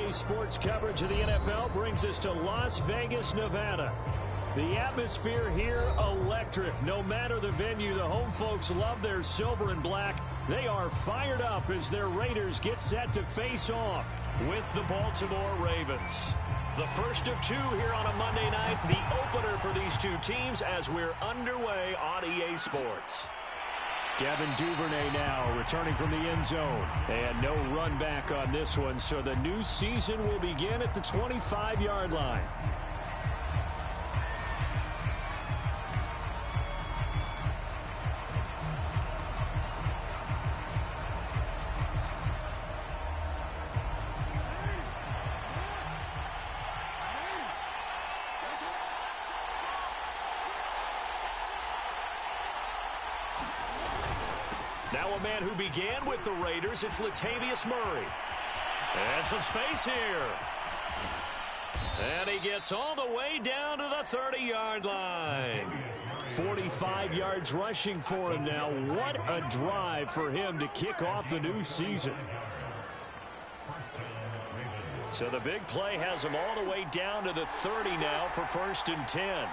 Today's sports coverage of the NFL brings us to Las Vegas, Nevada. The atmosphere here, electric. No matter the venue, the home folks love their silver and black. They are fired up as their Raiders get set to face off with the Baltimore Ravens. The first of two here on a Monday night, the opener for these two teams as we're underway on EA Sports. Devin Duvernay now returning from the end zone. And no run back on this one, so the new season will begin at the 25-yard line. Now a man who began with the Raiders, it's Latavius Murray. And some space here. And he gets all the way down to the 30-yard line. 45 yards rushing for him now. What a drive for him to kick off the new season. So the big play has him all the way down to the 30 now for 1st and 10.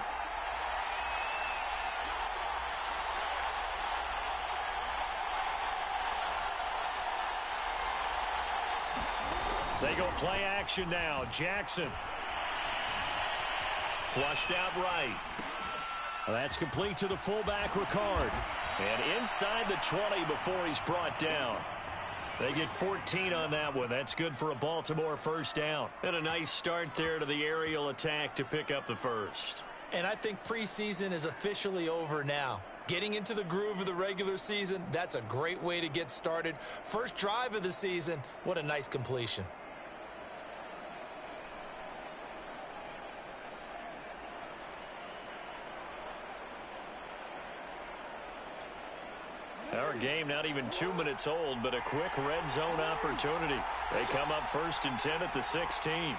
They go play action now. Jackson. Flushed out right. That's complete to the fullback, Ricard. And inside the 20 before he's brought down. They get 14 on that one. That's good for a Baltimore first down. And a nice start there to the aerial attack to pick up the first. And I think preseason is officially over now. Getting into the groove of the regular season, that's a great way to get started. First drive of the season, what a nice completion. Our game not even 2 minutes old, but a quick red zone opportunity. They come up 1st and 10 at the 16.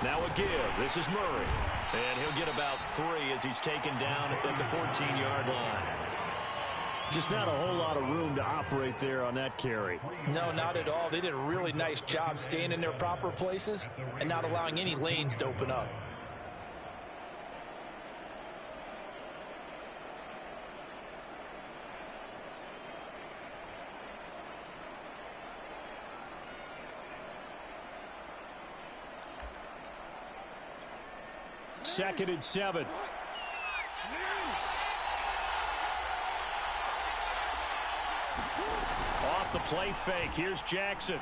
Now a give. This is Murray. And he'll get about 3 as he's taken down at the 14-yard line. Just not a whole lot of room to operate there on that carry. No, not at all. They did a really nice job staying in their proper places and not allowing any lanes to open up. Second and 7. Off the play fake. Here's Jackson.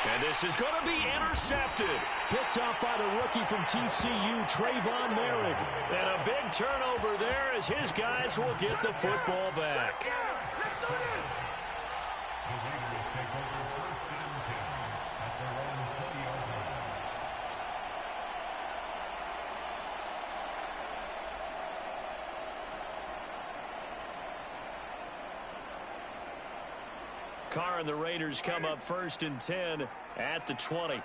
And this is going to be intercepted. Picked off by the rookie from TCU, Trayvon Merrick. And a big turnover there as his guys will get the football back. Carr and the Raiders come up 1st and 10 at the 20.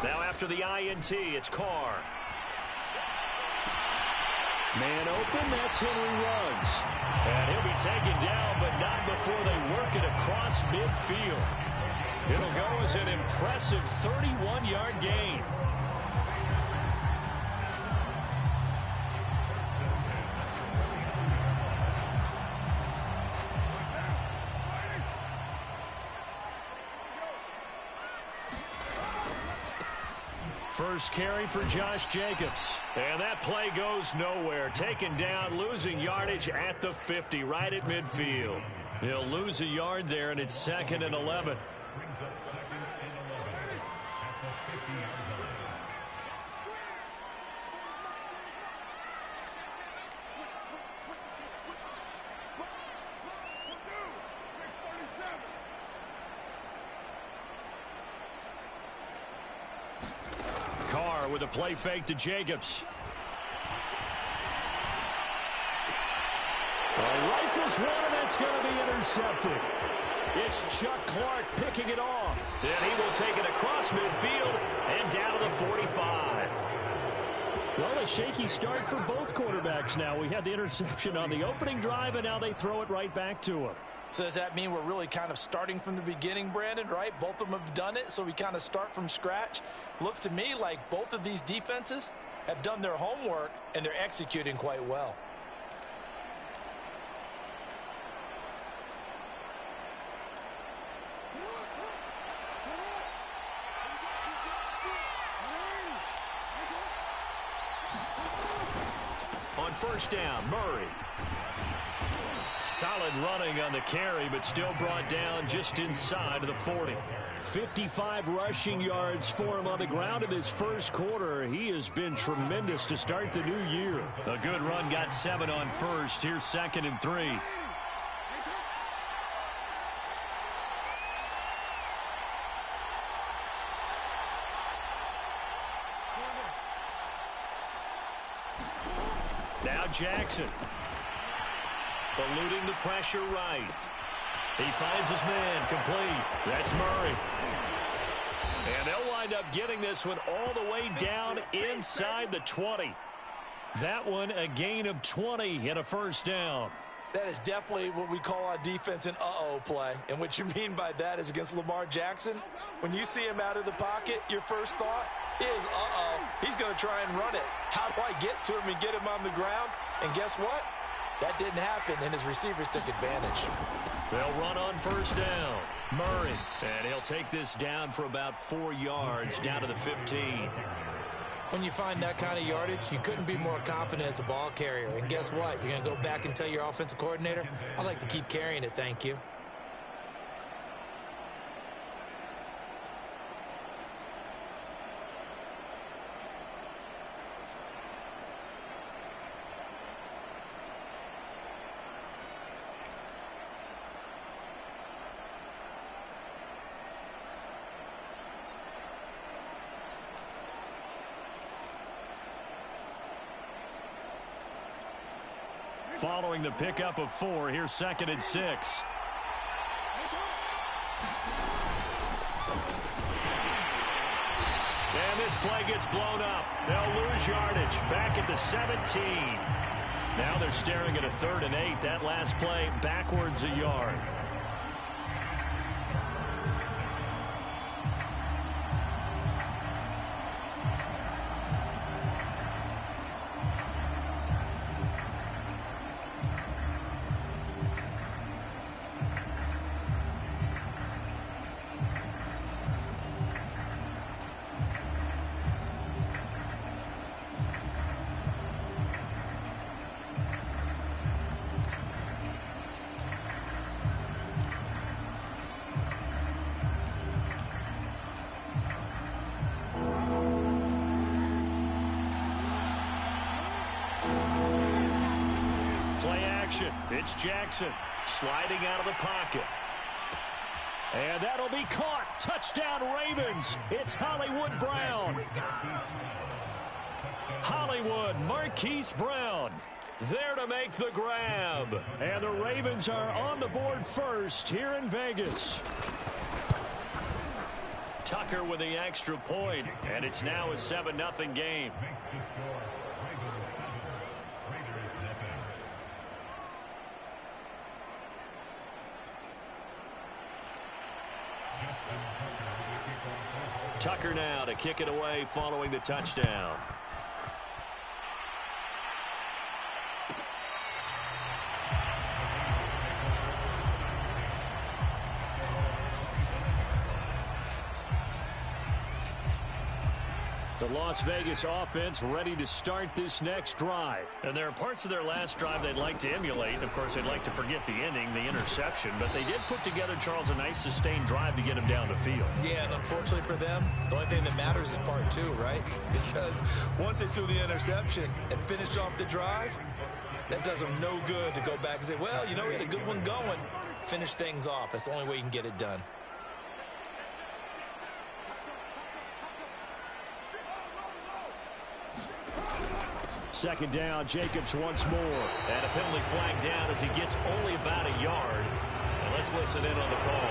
Now after the INT, it's Carr. Man open, that's Henry Ruggs. And he'll be taken down, but not before they work it across midfield. It'll go as an impressive 31-yard gain. First carry for Josh Jacobs. And that play goes nowhere. Taken down, losing yardage at the 50, right at midfield. He'll lose a yard there, and it's 2nd and 11. Carr with a play fake to Jacobs. Rifles one, and that's going to be intercepted. It's Chuck Clark picking it off. And he will take it across midfield and down to the 45. Well, a shaky start for both quarterbacks now. We had the interception on the opening drive, and now they throw it right back to him. So does that mean we're really kind of starting from the beginning, Brandon, right? Both of them have done it, so we kind of start from scratch. Looks to me like both of these defenses have done their homework, and they're executing quite well. On first down, Murray. Solid running on the carry, but still brought down just inside of the 40. 55 rushing yards for him on the ground in this first quarter. He has been tremendous to start the new year. A good run, got 7 on first. Here's 2nd and 3. Now Jackson. Eluding the pressure right. He finds his man complete. That's Murray. And they'll wind up getting this one all the way down inside the 20. That one a gain of 20 and a first down. That is definitely what we call on defense an uh-oh play. And what you mean by that is against Lamar Jackson, when you see him out of the pocket, your first thought is, uh-oh, he's going to try and run it. How do I get to him and get him on the ground? And guess what? That didn't happen, and his receivers took advantage. They'll run on first down. Murray, and he'll take this down for about 4 yards, down to the 15. When you find that kind of yardage, you couldn't be more confident as a ball carrier. And guess what? You're going to go back and tell your offensive coordinator, I'd like to keep carrying it, thank you. Following the pickup of 4, here's 2nd and 6. And this play gets blown up. They'll lose yardage back at the 17. Now they're staring at a 3rd and 8. That last play backwards a yard. It's Jackson sliding out of the pocket. And that'll be caught. Touchdown Ravens. It's Hollywood Brown. Hollywood, Marquise Brown there to make the grab. And the Ravens are on the board first here in Vegas. Tucker with the extra point, and it's now a 7-0 game. Tucker now to kick it away following the touchdown. The Las Vegas offense ready to start this next drive. And there are parts of their last drive they'd like to emulate. Of course, they'd like to forget the ending, the interception. But they did put together, Charles, a nice sustained drive to get them down the field. Yeah, and unfortunately for them, the only thing that matters is part 2, right? Because once they threw the interception and finished off the drive, that does them no good to go back and say, well, you know, we had a good one going. Finish things off. That's the only way you can get it done. Second down, Jacobs once more. And a penalty flag down as he gets only about a yard. And let's listen in on the call.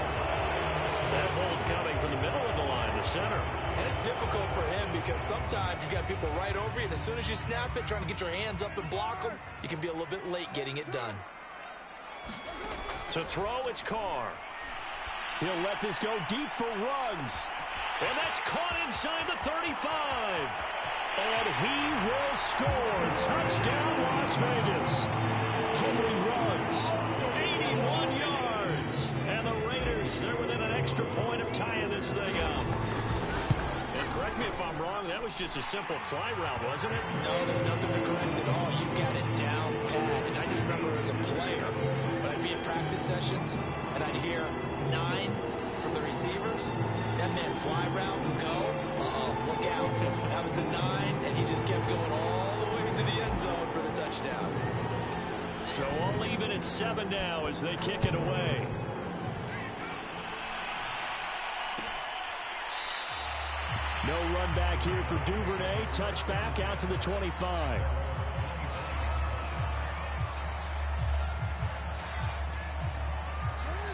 That hold coming from the middle of the line, the center. And it's difficult for him because sometimes you've got people right over you, and as soon as you snap it, trying to get your hands up and block them, you can be a little bit late getting it done. To throw, it's Carr. He'll let this go deep for Ruggs. And that's caught inside the 35. And he will score. Touchdown, Las Vegas. Henry Ruggs, 81 yards. And the Raiders, they're within an extra point of tying this thing up. And correct me if I'm wrong, that was just a simple fly route, wasn't it? No, there's nothing to correct at all. You got it down pat. And I just remember as a player, when I'd be at practice sessions, and I'd hear 9 from the receivers, that meant fly route and go. Look out. That was the 9, and he just kept going all the way to the end zone for the touchdown. So all even at 7 now as they kick it away. No run back here for Duvernay. Touchback out to the 25.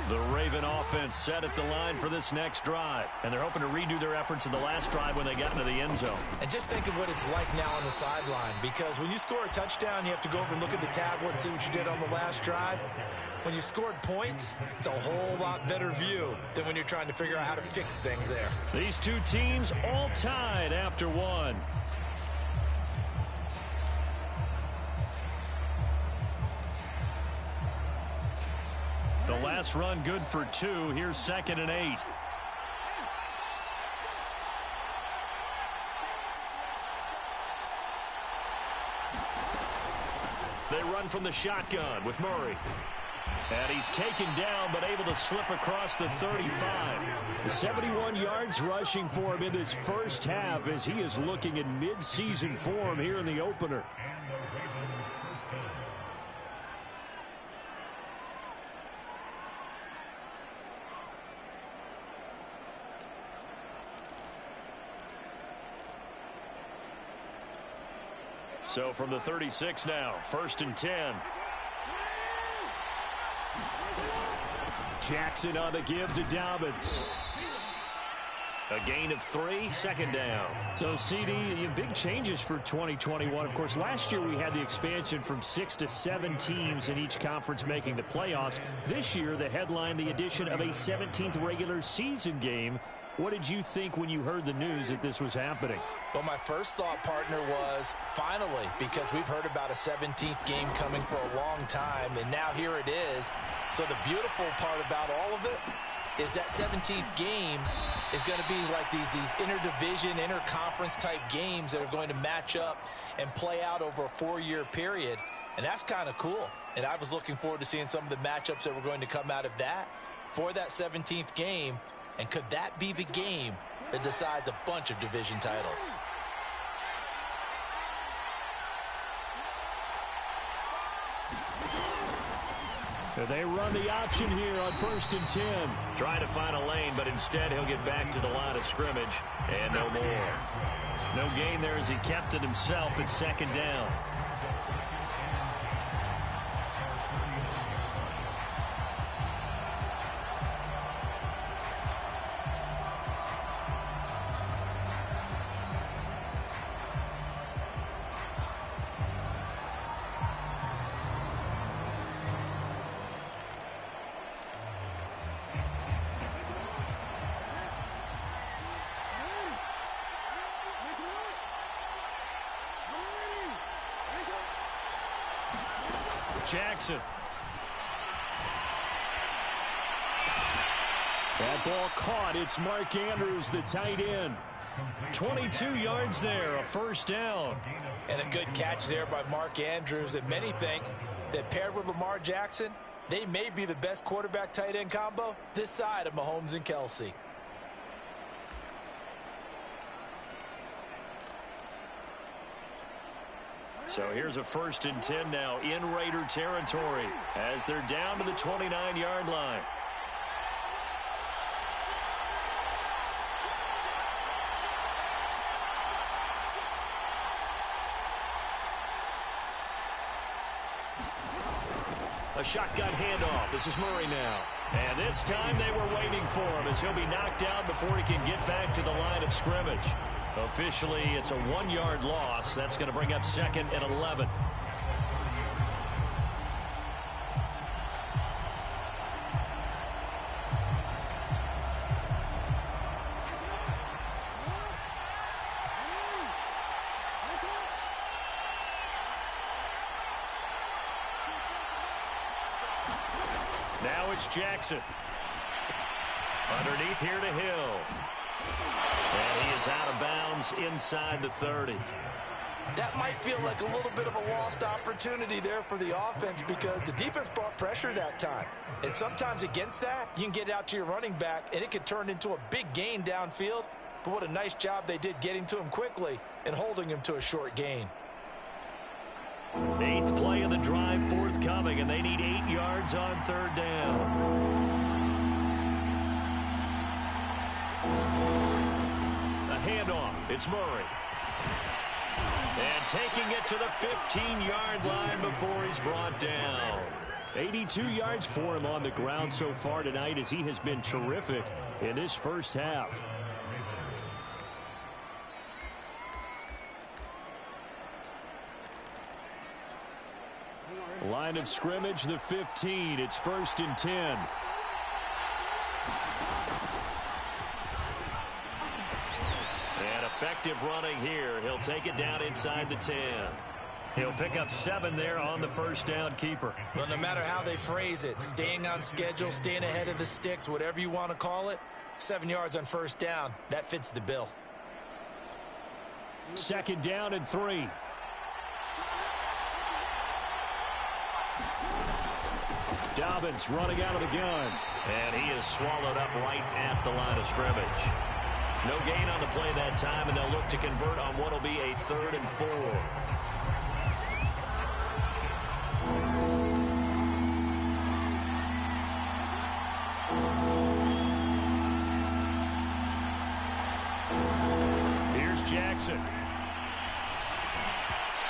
The Raven offense set at the line for this next drive. And they're hoping to redo their efforts in the last drive when they got into the end zone. And just think of what it's like now on the sideline. Because when you score a touchdown, you have to go over and look at the tablet and see what you did on the last drive. When you scored points, it's a whole lot better view than when you're trying to figure out how to fix things there. These two teams all tied after one. The last run good for 2. Here's 2nd and 8. They run from the shotgun with Murray. And he's taken down but able to slip across the 35. 71 yards rushing for him in this first half as he is looking in mid-season form here in the opener. So from the 36 now, 1st and 10. Jackson on the give to Dobbins. A gain of 3, 2nd down. So, CD, big changes for 2021. Of course, last year we had the expansion from 6 to 7 teams in each conference making the playoffs. This year, the headline, the addition of a 17th regular season game. What did you think when you heard the news that this was happening? Well, my first thought, partner, was finally, because we've heard about a 17th game coming for a long time, and now here it is. So the beautiful part about all of it is that 17th game is going to be like these interdivision, interconference type games that are going to match up and play out over a 4-year period. And that's kind of cool. And I was looking forward to seeing some of the matchups that were going to come out of that for that 17th game. And could that be the game that decides a bunch of division titles? They run the option here on 1st and 10. Trying to find a lane, but instead he'll get back to the line of scrimmage. And no more. No gain there as he kept it himself at 2nd down. Jackson. That ball caught. It's Mark Andrews, the tight end. 22 yards there, a 1st down. And a good catch there by Mark Andrews. And many think that paired with Lamar Jackson, they may be the best quarterback tight end combo this side of Mahomes and Kelsey. So here's a 1st and 10 now in Raider territory as they're down to the 29-yard line. A shotgun handoff. This is Murray now. And this time they were waiting for him as he'll be knocked down before he can get back to the line of scrimmage. Officially, it's a 1-yard loss. That's going to bring up 2nd and 11. Now it's Jackson. Underneath here to Hill. And he is out of bounds inside the 30. That might feel like a little bit of a lost opportunity there for the offense because the defense brought pressure that time. And sometimes against that, you can get out to your running back, and it could turn into a big gain downfield. But what a nice job they did getting to him quickly and holding him to a short gain. 8th play of the drive forthcoming, and they need 8 yards on 3rd down. A handoff. It's Murray. And taking it to the 15-yard line before he's brought down. 82 yards for him on the ground so far tonight as he has been terrific in this first half. Line of scrimmage, the 15. It's 1st and 10. And effective running here. He'll take it down inside the 10. He'll pick up 7 there on the first down keeper. Well, no matter how they phrase it, staying on schedule, staying ahead of the sticks, whatever you want to call it, 7 yards on first down, that fits the bill. 2nd down and 3. Dobbins running out of the gun. And he is swallowed up right at the line of scrimmage. No gain on the play that time, and they'll look to convert on what will be a 3rd and 4. Here's Jackson.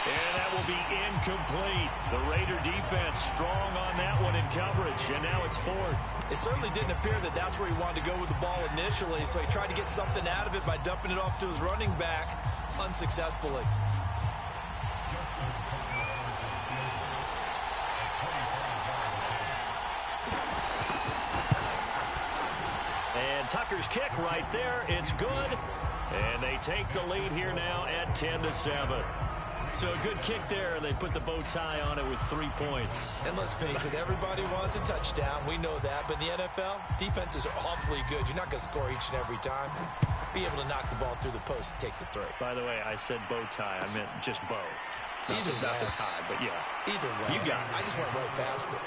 And that will be incomplete. The Raider defense strong on that one in coverage, and now it's 4th. It certainly didn't appear that that's where he wanted to go with the ball initially, so he tried to get something out of it by dumping it off to his running back unsuccessfully. And Tucker's kick right there. It's good. And they take the lead here now at 10-7. So a good kick there. They put the bow tie on it with 3 points. And let's face it, everybody wants a touchdown. We know that. But in the NFL, defenses are awfully good. You're not going to score each and every time. Be able to knock the ball through the post and take the throw. By the way, I said bow tie. I meant just bow. Either way. Not the tie, but yeah. Either way. You got it. I just went right past it.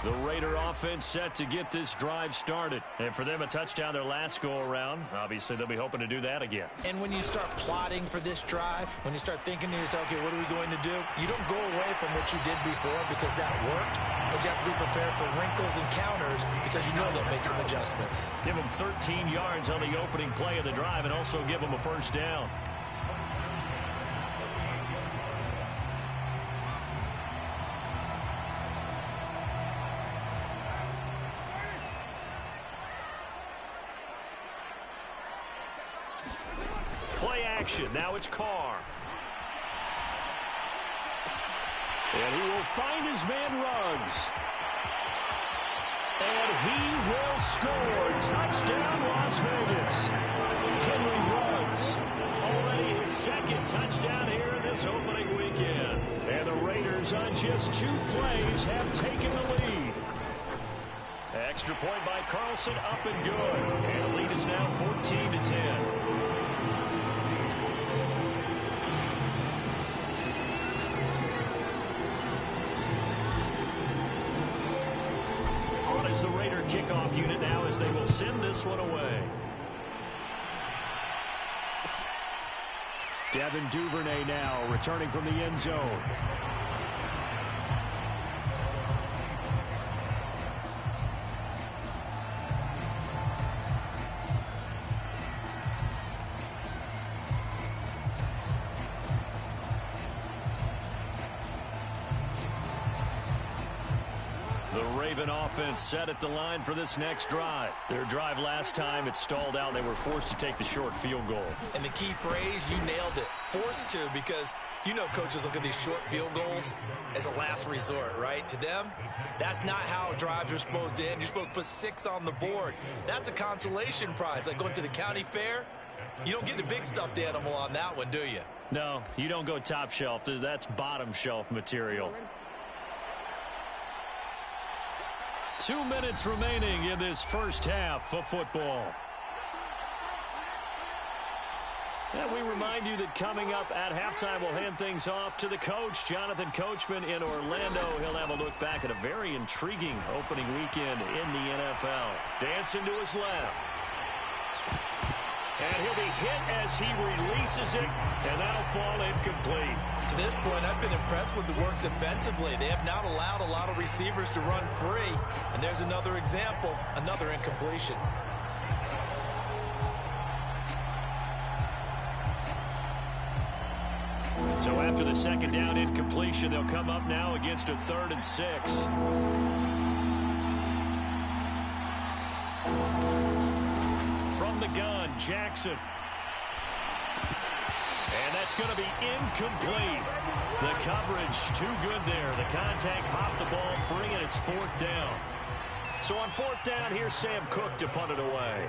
The Raider offense set to get this drive started. And for them, a touchdown their last go-around. Obviously, they'll be hoping to do that again. And when you start plotting for this drive, when you start thinking to yourself, okay, what are we going to do? You don't go away from what you did before because that worked, but you have to be prepared for wrinkles and counters because you know they'll make some adjustments. Give them 13 yards on the opening play of the drive and also give them a first down. Now it's Carr. And he will find his man Ruggs. And he will score. Touchdown, Las Vegas. Henry Ruggs. Already his 2nd touchdown here in this opening weekend. And the Raiders on just 2 plays have taken the lead. Extra point by Carlson, up and good. And the lead is now 14-10. Is the Raider kickoff unit now as they will send this one away. Devin Duvernay now returning from the end zone. The Raven offense set at the line for this next drive. Their drive last time, it stalled out. They were forced to take the short field goal. And the key phrase, you nailed it, forced to, because you know coaches look at these short field goals as a last resort, right? To them, that's not how drives are supposed to end. You're supposed to put 6 on the board. That's a consolation prize. Like going to the county fair, you don't get the big stuffed animal on that one, do you? No, you don't go top shelf. That's bottom shelf material. 2 minutes remaining in this first half of football. And we remind you that coming up at halftime, we'll hand things off to the coach, Jonathan Coachman in Orlando. He'll have a look back at a very intriguing opening weekend in the NFL. Dancing to his left. And he'll be hit as he releases it, and that'll fall incomplete. To this point, I've been impressed with the work defensively. They have not allowed a lot of receivers to run free. And there's another example, another incompletion. So after the second down incompletion, they'll come up now against a 3rd and 6. From the gun, Jackson. And that's going to be incomplete. The coverage too good there. The contact popped the ball free, and it's 4th down. So on 4th down, here's Sam Cook to punt it away.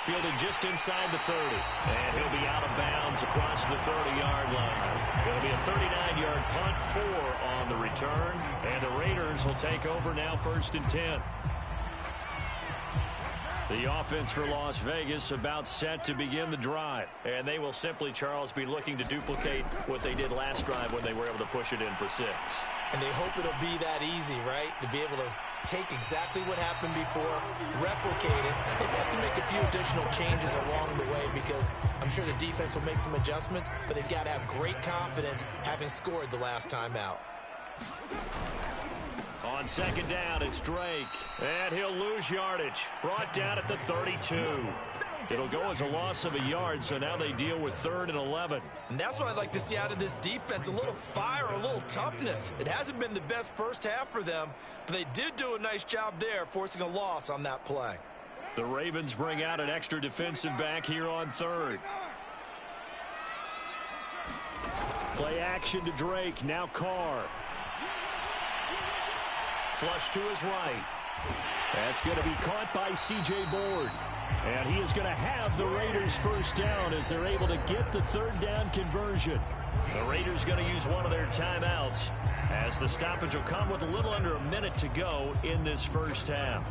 Fielded just inside the 30. And he'll be out of bounds across the 30-yard line. It'll be a 39-yard punt, 4 on the return. And the Raiders will take over now 1st and 10. The offense for Las Vegas about set to begin the drive. And they will simply, Charles, be looking to duplicate what they did last drive when they were able to push it in for 6. And they hope it'll be that easy, right? To be able to take exactly what happened before, replicate it. They have to make a few additional changes along the way because I'm sure the defense will make some adjustments, but they've got to have great confidence having scored the last time out. On 2nd down, it's Drake. And he'll lose yardage. Brought down at the 32. It'll go as a loss of a yard, so now they deal with 3rd and 11. And that's what I'd like to see out of this defense, a little fire, a little toughness. It hasn't been the best first half for them, but they did do a nice job there, forcing a loss on that play. The Ravens bring out an extra defensive back here on 3rd. Play action to Drake, now Carr. Flush to his right. That's going to be caught by C.J. Board. And he is going to have the Raiders first down as they're able to get the 3rd down conversion. The Raiders going to use one of their timeouts as the stoppage will come with a little under a minute to go in this first half.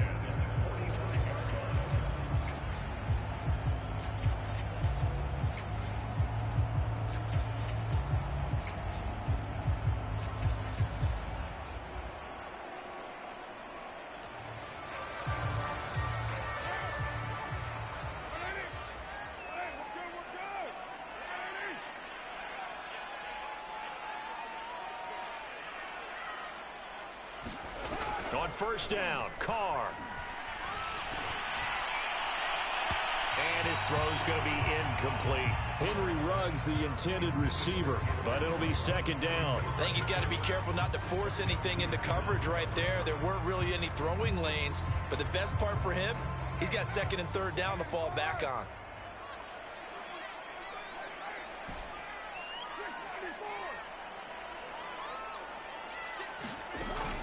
On 1st down, Carr. And his throw's going to be incomplete. Henry Ruggs, the intended receiver, but it'll be 2nd down. I think he's got to be careful not to force anything into coverage right there. There weren't really any throwing lanes, but the best part for him, he's got 2nd and 3rd down to fall back on.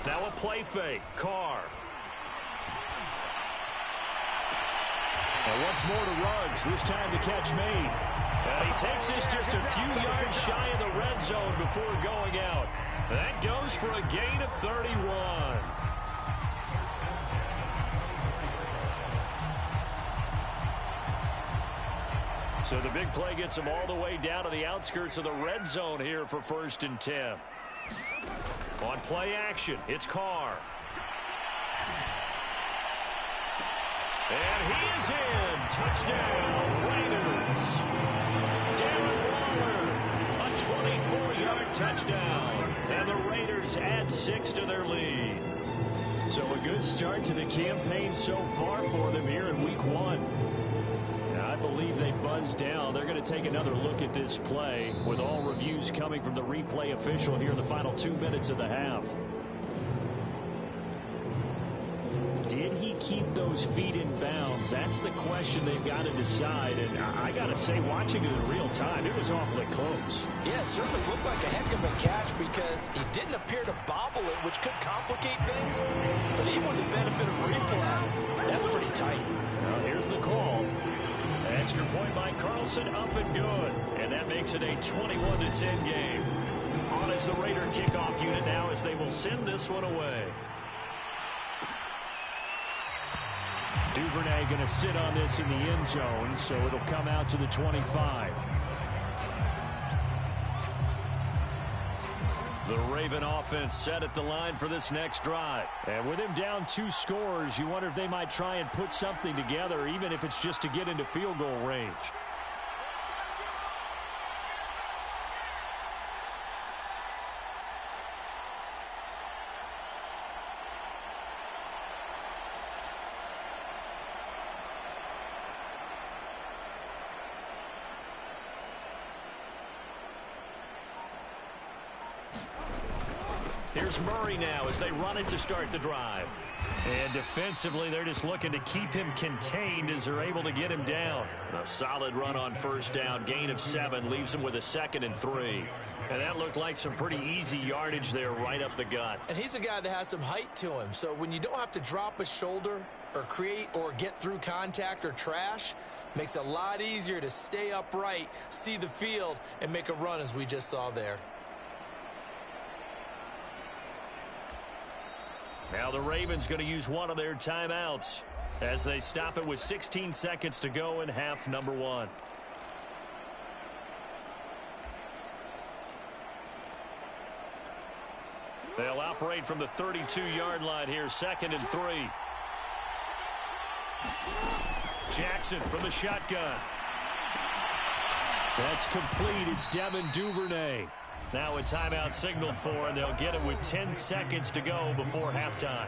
Now a play fake. Carr. And once more to Ruggs. This time the catch made. And he takes this just a few yards shy of the red zone before going out. That goes for a gain of 31. So the big play gets him all the way down to the outskirts of the red zone here for 1st and 10. On play action, it's Carr. And he is in. Touchdown, Raiders. Darren Waller, a 24-yard touchdown. And the Raiders add 6 to their lead. So a good start to the campaign so far for them here in week 1. believe they buzzed down. They're going to take another look at this play with all reviews coming from the replay official here in the final 2 minutes of the half. Did he keep those feet in bounds? That's the question they've got to decide. And I got to say, watching it in real time, it was awfully close. Yeah, it certainly looked like a heck of a catch because he didn't appear to bobble it, which could complicate things. But even with the benefit of replay, that's pretty tight. Now here's the call. Extra point by Carlson, up and good. And that makes it a 21-10 game. On as the Raider kickoff unit now as they will send this one away. Duvernay going to sit on this in the end zone, so it'll come out to the 25. The Raven offense set at the line for this next drive. And with him down 2 scores, you wonder if they might try and put something together, even if it's just to get into field goal range. Here's Murray now as they run it to start the drive. And defensively, they're just looking to keep him contained as they're able to get him down. A solid run on first down, gain of 7, leaves him with a 2nd and 3. And that looked like some pretty easy yardage there right up the gut. And he's a guy that has some height to him. So when you don't have to drop a shoulder or create or get through contact or trash, makes it a lot easier to stay upright, see the field, and make a run as we just saw there. Now the Ravens going to use one of their timeouts as they stop it with 16 seconds to go in half number 1. They'll operate from the 32-yard line here, 2nd and 3. Jackson from the shotgun. That's complete. It's Devin Duvernay. Now a timeout signaled for, and they'll get it with 10 seconds to go before halftime.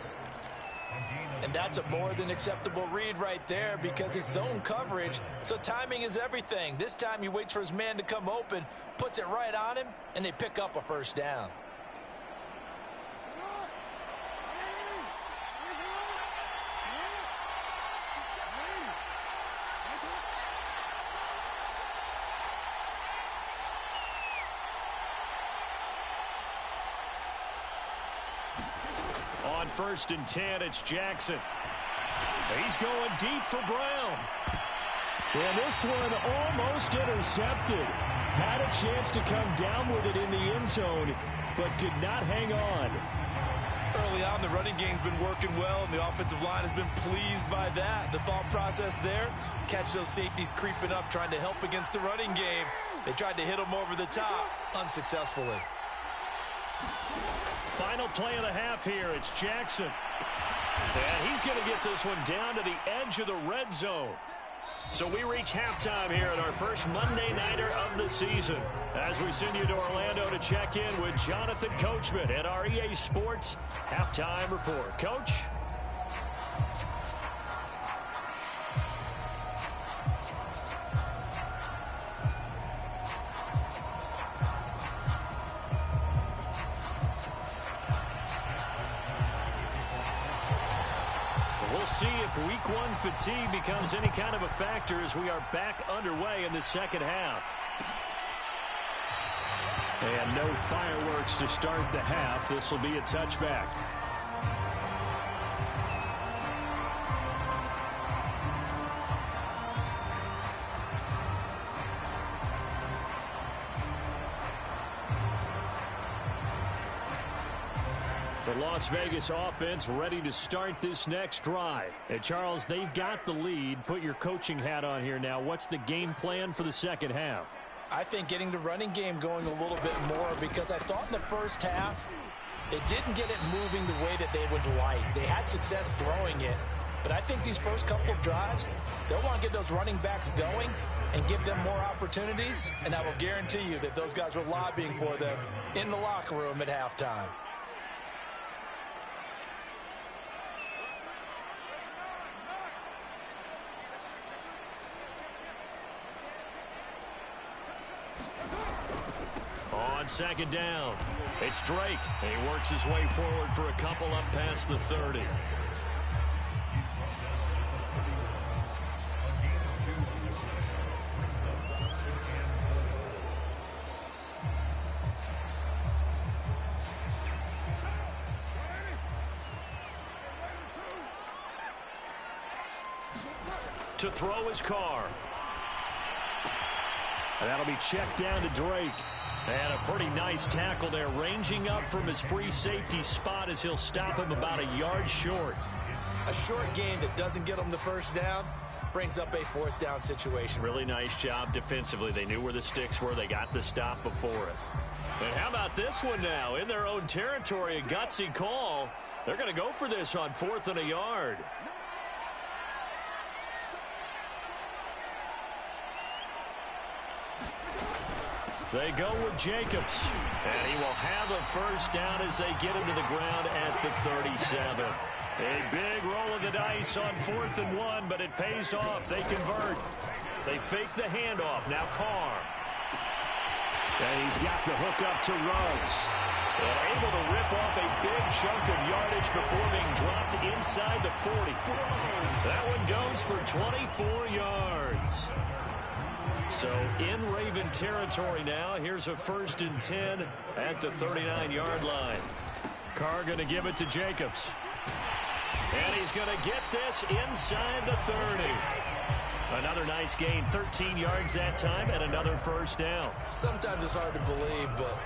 And that's a more than acceptable read right there because it's zone coverage, so timing is everything. This time he waits for his man to come open, puts it right on him, and they pick up a first down. On 1st and 10, it's Jackson. He's going deep for Brown. And this one almost intercepted. Had a chance to come down with it in the end zone, but could not hang on. Early on, the running game's been working well, and the offensive line has been pleased by that. The thought process there, catch those safeties creeping up, trying to help against the running game. They tried to hit them over the top, unsuccessfully. Final play of the half here. It's Jackson. And he's going to get this one down to the edge of the red zone. So we reach halftime here at our first Monday Nighter of the season as we send you to Orlando to check in with Jonathan Coachman at our EA Sports Halftime Report. Coach? We'll see if week 1 fatigue becomes any kind of a factor as we are back underway in the second half. And no fireworks to start the half. This will be a touchback. The Las Vegas offense ready to start this next drive. And Charles, they've got the lead. Put your coaching hat on here now. What's the game plan for the second half? I think getting the running game going a little bit more because I thought in the first half they didn't get it moving the way that they would like. They had success throwing it. But I think these first couple of drives, they'll want to get those running backs going and give them more opportunities. And I will guarantee you that those guys were lobbying for them in the locker room at halftime. second down. It's Drake. He works his way forward for a couple up past the 30. To throw his car. And that'll be checked down to Drake. And a pretty nice tackle there, ranging up from his free safety spot as he'll stop him about a yard short. A short gain that doesn't get him the first down brings up a fourth down situation. Really nice job defensively. They knew where the sticks were. They got the stop before it. And how about this one now? In their own territory, a gutsy call. They're going to go for this on 4th and a yard. They go with Jacobs. And he will have a first down as they get him to the ground at the 37. A big roll of the dice on 4th and 1, but it pays off. They convert. They fake the handoff. Now Carr. And he's got the hook up to Ruggs. And able to rip off a big chunk of yardage before being dropped inside the 40. That one goes for 24 yards. So in Raven territory now. Here's a 1st and 10 at the 39-yard line. Carr going to give it to Jacobs. And he's going to get this inside the 30. Another nice gain, 13 yards that time, and another first down. Sometimes it's hard to believe, but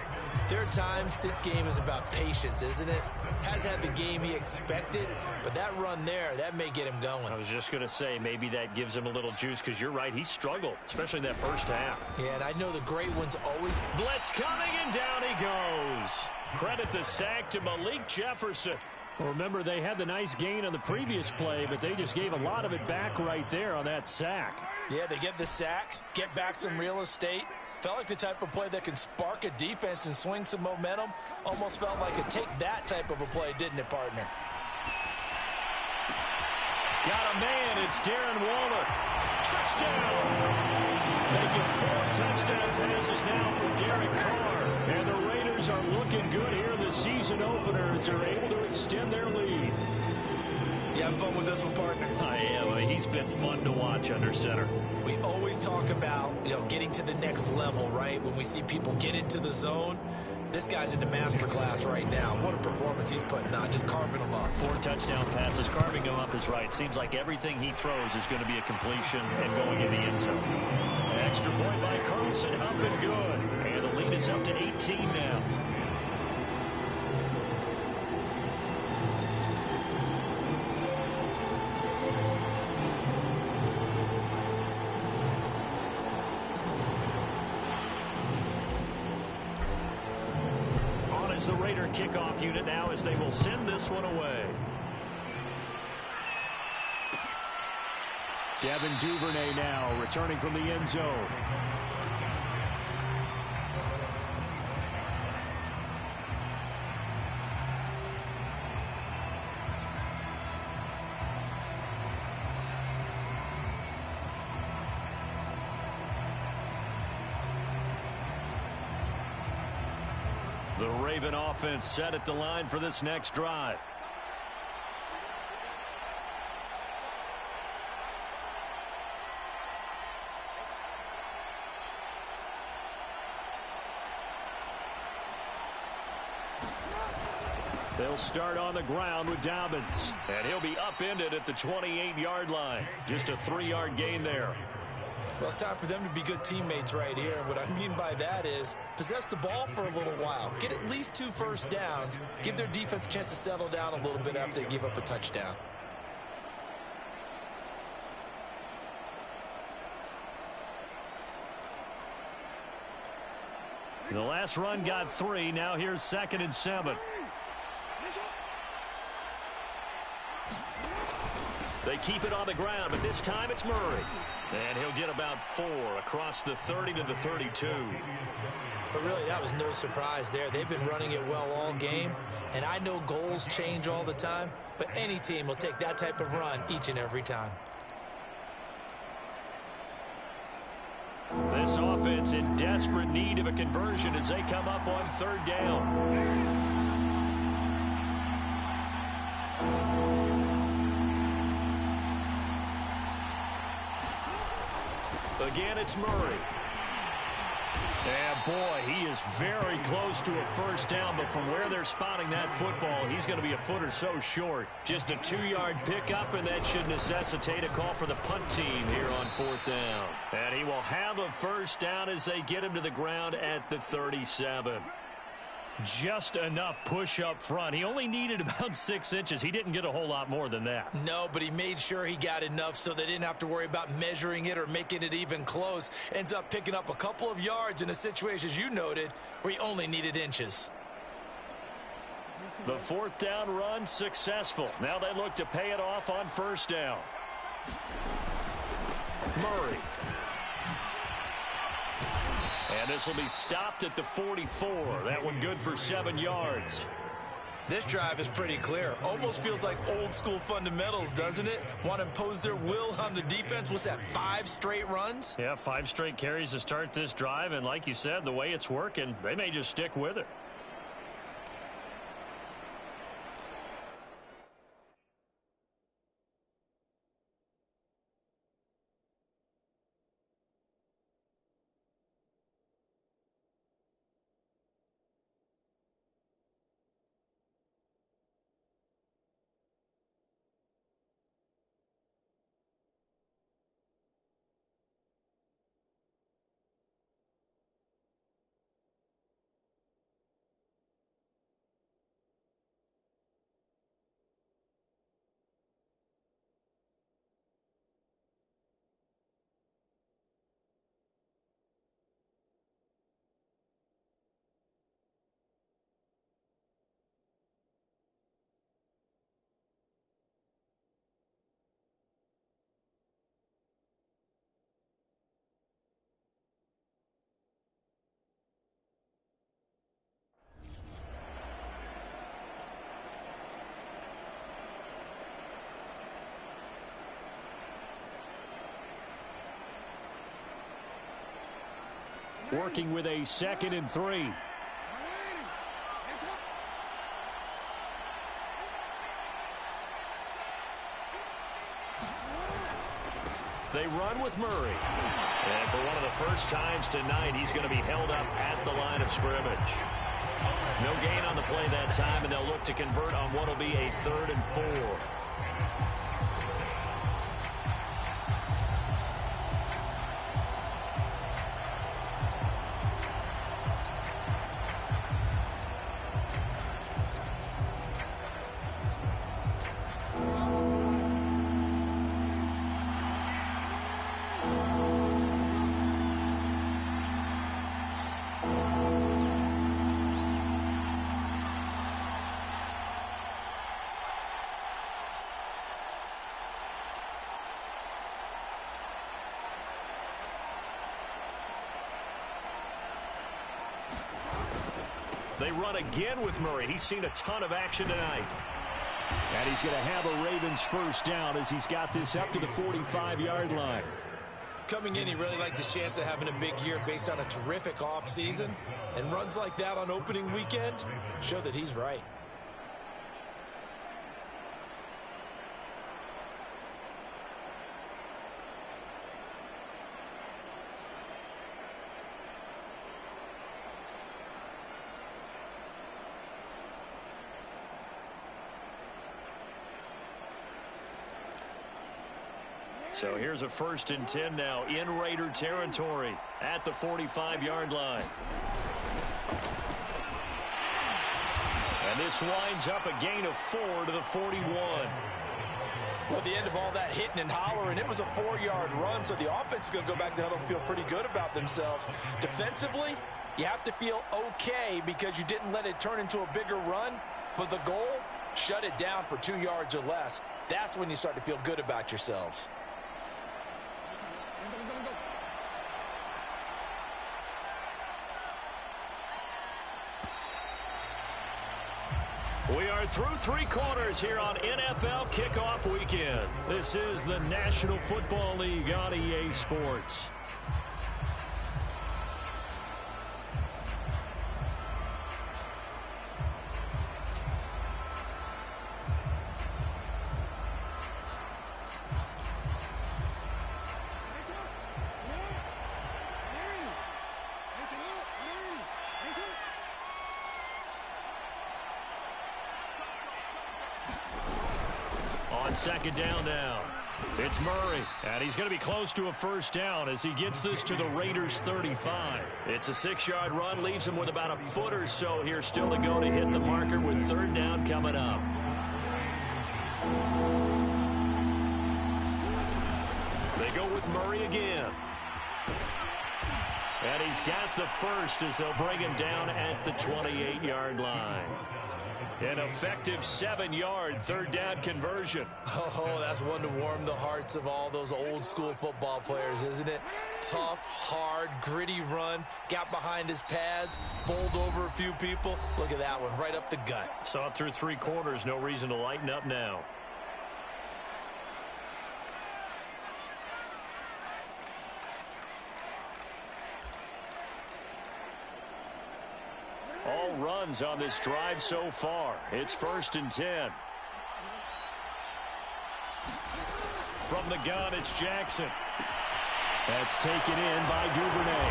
there are times this game is about patience, isn't it? Has had the game he expected, but that run there, that may get him going. I was just going to say, maybe that gives him a little juice, because you're right, he struggled, especially in that first half. Yeah, and I know the great ones always... Blitz coming, and down he goes. Credit the sack to Malik Jefferson. Well, remember, they had the nice gain on the previous play, but they just gave a lot of it back right there on that sack. Yeah, they get the sack, get back some real estate. Felt like the type of play that can spark a defense and swing some momentum. Almost felt like a take that type of a play, didn't it, partner? Got a man. It's Darren Waller. Touchdown. Making 4 touchdown passes now for Derek Carr. And the Raiders are looking good here in the season opener as they're able to extend their lead. You having fun with this one, partner? I am. He's been fun to watch under center. We always talk about, getting to the next level, right? When we see people get into the zone, this guy's in the master class right now. What a performance he's putting on, just carving them up. 4 touchdown passes, carving them up is right. Seems like everything he throws is going to be a completion and going in the end zone. Extra point by Carlson, up and good. And the lead is up to 18 now. The Raider kickoff unit now as they will send this one away. Devin Duvernay now returning from the end zone. The Raven offense set at the line for this next drive. They'll start on the ground with Dobbins. And he'll be upended at the 28-yard line. Just a 3-yard gain there. Well, it's time for them to be good teammates right here. And what I mean by that is possess the ball for a little while. Get at least 2 first downs. Give their defense a chance to settle down a little bit after they give up a touchdown. The last run got 3. Now here's 2nd and 7. They keep it on the ground, but this time it's Murray. And he'll get about 4 across the 30 to the 32. But really, that was no surprise there. They've been running it well all game. And I know goals change all the time, but any team will take that type of run each and every time. This offense in desperate need of a conversion as they come up on third down. Again, it's Murray. And boy, he is very close to a first down, but from where they're spotting that football, he's going to be a foot or so short. Just a 2-yard pickup, and that should necessitate a call for the punt team here on fourth down. And he will have a first down as they get him to the ground at the 37. Just enough push up front. He only needed about 6 inches. He didn't get a whole lot more than that. No, but he made sure he got enough so they didn't have to worry about measuring it or making it even close. Ends up picking up a couple of yards in a situation, as you noted, where he only needed inches. The fourth down run successful. Now they look to pay it off on first down. Murray. And this will be stopped at the 44. That one good for 7 yards. This drive is pretty clear. Almost feels like old school fundamentals, doesn't it? Want to impose their will on the defense. What's that, 5 straight runs? Yeah, 5 straight carries to start this drive. And like you said, the way it's working, they may just stick with it. Working with a 2nd and 3. They run with Murray. And for one of the first times tonight, he's going to be held up at the line of scrimmage. No gain on the play that time, and they'll look to convert on what will be a 3rd and 4. They run again with Murray. He's seen a ton of action tonight. And he's going to have a Ravens first down as he's got this up to the 45-yard line. Coming in, he really liked his chance of having a big year based on a terrific offseason. And runs like that on opening weekend show that he's right. So here's a 1st and 10 now in Raider territory at the 45-yard line. And this winds up a gain of 4 to the 41. Well, at the end of all that hitting and hollering, it was a 4-yard run, so the offense is going to go back to huddle and feel pretty good about themselves. Defensively, you have to feel okay because you didn't let it turn into a bigger run, but the goal, shut it down for 2 yards or less. That's when you start to feel good about yourselves. We are through 3 quarters here on NFL Kickoff Weekend. This is the National Football League on EA Sports. on second down now. It's Murray, and he's going to be close to a first down as he gets this to the Raiders' 35. It's a 6-yard run, leaves him with about a foot or so here still to go to hit the marker with third down coming up. They go with Murray again. And he's got the first as they'll bring him down at the 28-yard line. An effective 7-yard third down conversion. Oh, that's one to warm the hearts of all those old-school football players, isn't it? Tough, hard, gritty run. Got behind his pads, bowled over a few people. Look at that one, right up the gut. Saw it through 3 quarters. No reason to lighten up now. All runs on this drive so far. It's 1st and 10. From the gun, it's Jackson. That's taken in by Duvernay.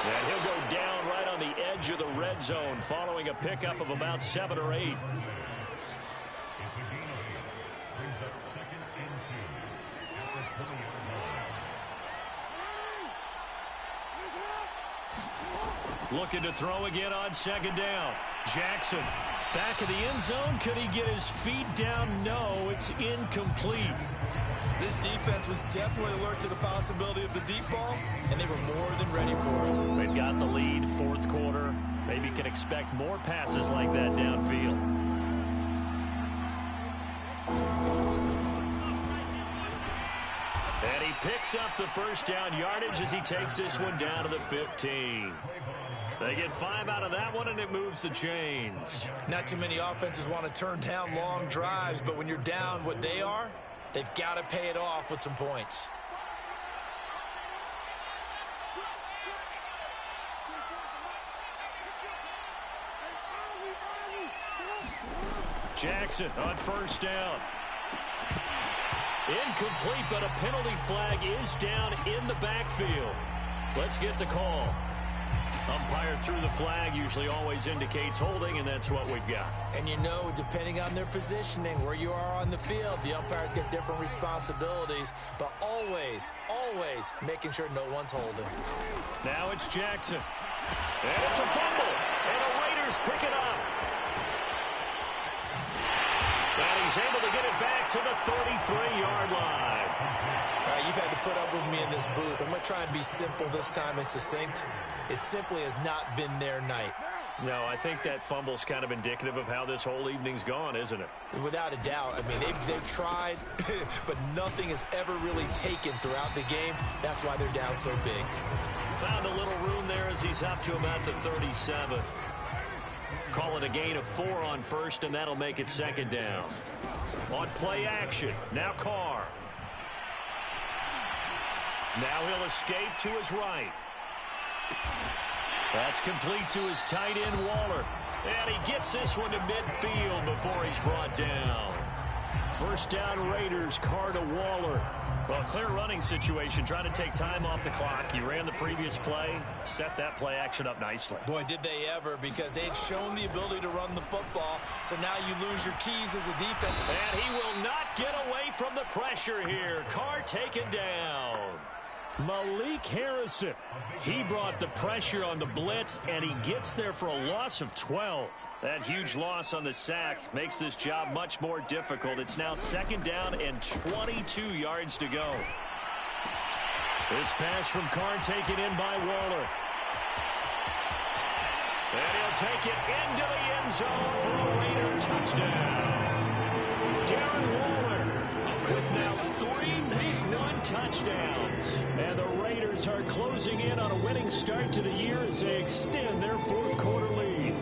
And he'll go down right on the edge of the red zone following a pickup of about 7 or 8. Looking to throw again on second down. Jackson back of the end zone. Could he get his feet down? No, it's incomplete. This defense was definitely alert to the possibility of the deep ball, and they were more than ready for it. They've got the lead, 4th quarter. Maybe can expect more passes like that downfield. And he picks up the first down yardage as he takes this one down to the 15. They get 5 out of that one, and it moves the chains. Not too many offenses want to turn down long drives, but when you're down what they are, they've got to pay it off with some points. Jackson on first down. Incomplete, but a penalty flag is down in the backfield. Let's get the call. Umpire threw the flag, usually always indicates holding, and that's what we've got. And you know, depending on their positioning, where you are on the field, the umpires get different responsibilities, but always, always making sure no one's holding. Now it's Jackson. And it's a fumble, and the Raiders pick it up. And he's able to get it back to the 33-yard line. All right, you've had to put up with me in this booth. I'm going to try and be simple this time and succinct. It simply has not been their night. No, I think that fumble's kind of indicative of how this whole evening's gone, isn't it? Without a doubt. I mean, they've tried, but nothing has ever really taken throughout the game. That's why they're down so big. Found a little room there as he's up to about the 37. Call it a gain of 4 on first, and that'll make it second down. On play action, now Carr. Now he'll escape to his right. That's complete to his tight end, Waller. And he gets this one to midfield before he's brought down. First down Raiders, Carr to Waller. Well, clear running situation, trying to take time off the clock. You ran the previous play, set that play action up nicely. Boy, did they ever, because they'd shown the ability to run the football, so now you lose your keys as a defense. And he will not get away from the pressure here. Carr taken down. Malik Harrison. He brought the pressure on the blitz, and he gets there for a loss of 12. That huge loss on the sack makes this job much more difficult. It's now second down and 22 yards to go. This pass from Carr taken in by Waller. And he'll take it into the end zone for a Raider touchdown. Darren Waller with now 3 Week 1 touchdowns. And the Raiders are closing in on a winning start to the year as they extend their 4th quarter lead.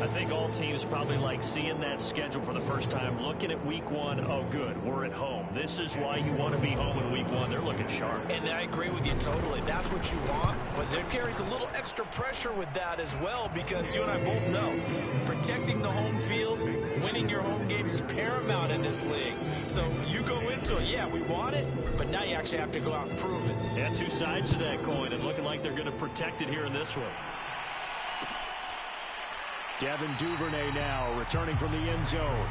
I think all teams probably like seeing that schedule for the first time, looking at Week 1. Oh, good, we're at home. This is why you want to be home in Week 1. They're looking sharp. And I agree with you totally. That's what you want, but there carries a little extra pressure with that as well, because you and I both know protecting the home field, winning your home games is paramount in this league. So you go into it, yeah, we want it, but now you actually have to go out and prove it. Yeah, 2 sides to that coin, and looking like they're going to protect it here in this one. Devin Duvernay now returning from the end zone.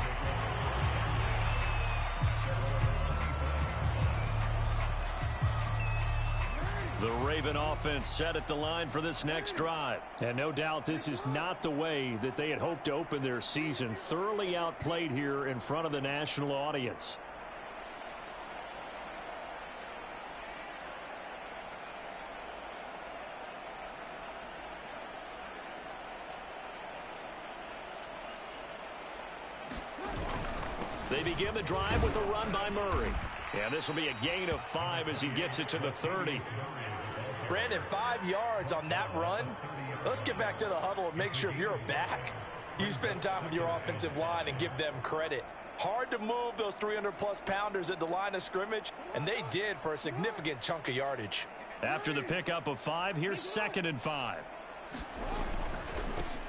The Raven offense set at the line for this next drive. And no doubt this is not the way that they had hoped to open their season. Thoroughly outplayed here in front of the national audience. They begin the drive with a run by Murray. And this will be a gain of 5 as he gets it to the 30. Brandon, 5 yards on that run. Let's get back to the huddle and make sure if you're a back, you spend time with your offensive line and give them credit. Hard to move those 300-plus pounders at the line of scrimmage, and they did for a significant chunk of yardage. After the pickup of 5, here's 2nd and 5.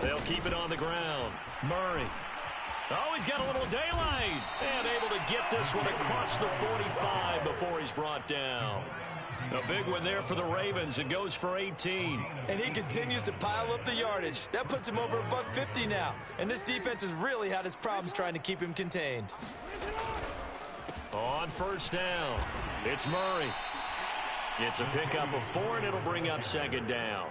They'll keep it on the ground. Murray. Oh, he's got a little daylight. And able to get this one across the 45 before he's brought down. A big one there for the Ravens. It goes for 18. And he continues to pile up the yardage. That puts him over $150 now. And this defense has really had its problems trying to keep him contained. On first down, it's Murray. It's a pickup of 4, and it'll bring up 2nd down.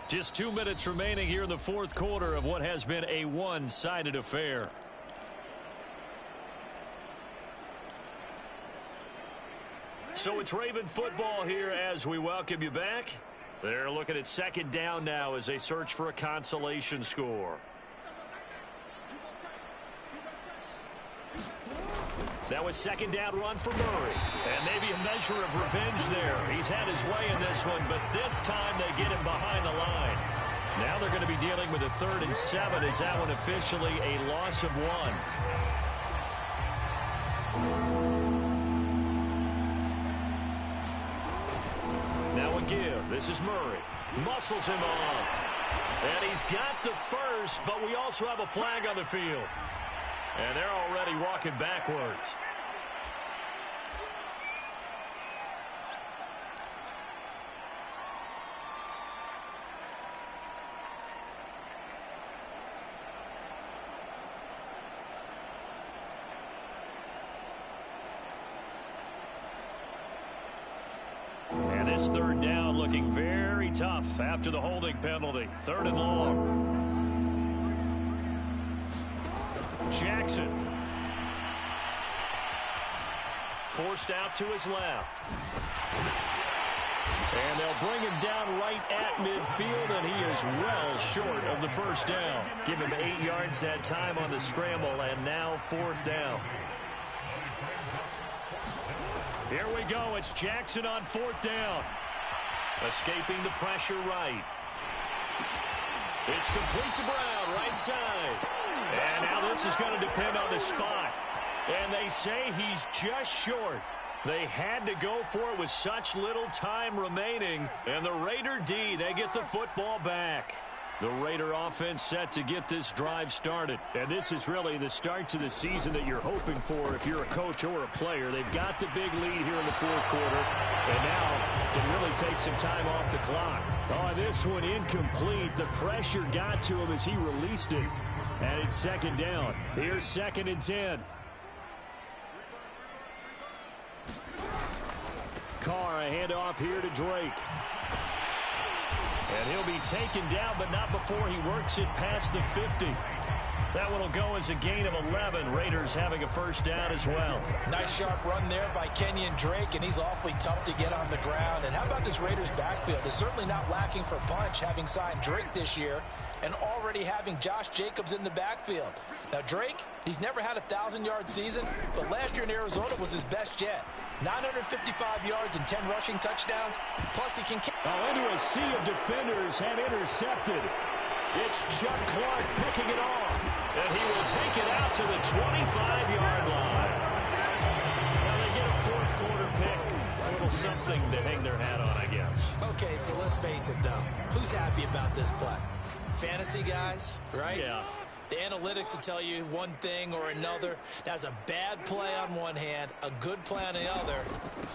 Just 2 minutes remaining here in the 4th quarter of what has been a one-sided affair. So it's Raven football here as we welcome you back. They're looking at 2nd down now as they search for a consolation score. That was 2nd down run for Murray. And maybe a measure of revenge there. He's had his way in this one, but this time they get him behind the line. Now they're going to be dealing with a 3rd and 7. Is that one officially a loss of 1? Now a give. This is Murray. Muscles him off. And he's got the first, but we also have a flag on the field. And they're already walking backwards. And this 3rd down looking very tough after the holding penalty. 3rd and long. Jackson. Forced out to his left. And they'll bring him down right at midfield, and he is well short of the first down. Give him 8 yards that time on the scramble, and now 4th down. Here we go. It's Jackson on 4th down. Escaping the pressure right. It's complete to Brown, right side. And now this is going to depend on the spot. And they say he's just short. They had to go for it with such little time remaining. And the Raider D, they get the football back. The Raider offense set to get this drive started. And this is really the start to the season that you're hoping for if you're a coach or a player. They've got the big lead here in the 4th quarter. And now can really take some time off the clock. Oh, this one incomplete. The pressure got to him as he released it. And it's 2nd down. Here's 2nd and 10. Carr, a handoff here to Drake. And he'll be taken down, but not before he works it past the 50. That one will go as a gain of 11. Raiders having a first down as well. Nice sharp run there by Kenyon Drake, and he's awfully tough to get on the ground. And how about this Raiders backfield? It's certainly not lacking for punch, having signed Drake this year and already having Josh Jacobs in the backfield. Now Drake, he's never had a 1,000-yard season, but last year in Arizona was his best yet. 955 yards and 10 rushing touchdowns, plus he can... Into a sea of defenders and intercepted. It's Chuck Clark picking it off, and he will take it out to the 25-yard line. Now they get a 4th quarter pick. A little something to hang their hat on, I guess. Okay, so let's face it, though. Who's happy about this play? Fantasy guys, right? Yeah. The analytics will tell you one thing or another. That's a bad play on one hand, a good play on the other,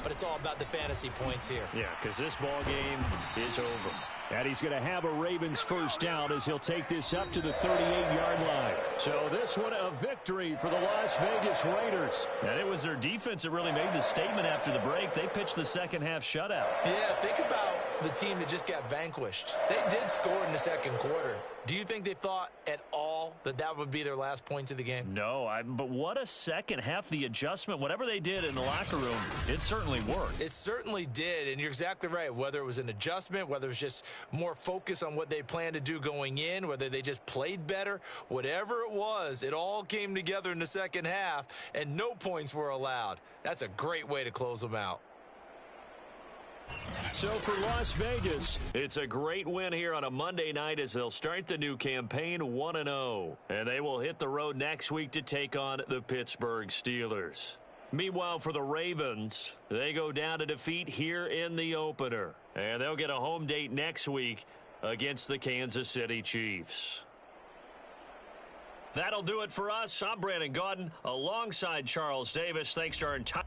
but it's all about the fantasy points here. Yeah, because this ball game is over. And he's going to have a Ravens first down as he'll take this up to the 38-yard line. So this one a victory for the Las Vegas Raiders. And it was their defense that really made the statement after the break. They pitched the second-half shutout. Yeah, think about the team that just got vanquished. They did score in the second quarter. Do you think they thought at all that that would be their last points of the game? No, but what a second half. The adjustment, whatever they did in the locker room, it certainly worked. It certainly did, and you're exactly right. Whether it was an adjustment, whether it was just more focus on what they planned to do going in, whether they just played better, whatever it was, it all came together in the second half, and no points were allowed. That's a great way to close them out. So for Las Vegas, it's a great win here on a Monday night as they'll start the new campaign 1-0. And they will hit the road next week to take on the Pittsburgh Steelers. Meanwhile, for the Ravens, they go down to defeat here in the opener. And they'll get a home date next week against the Kansas City Chiefs. That'll do it for us. I'm Brandon Gaudin alongside Charles Davis. Thanks to our entire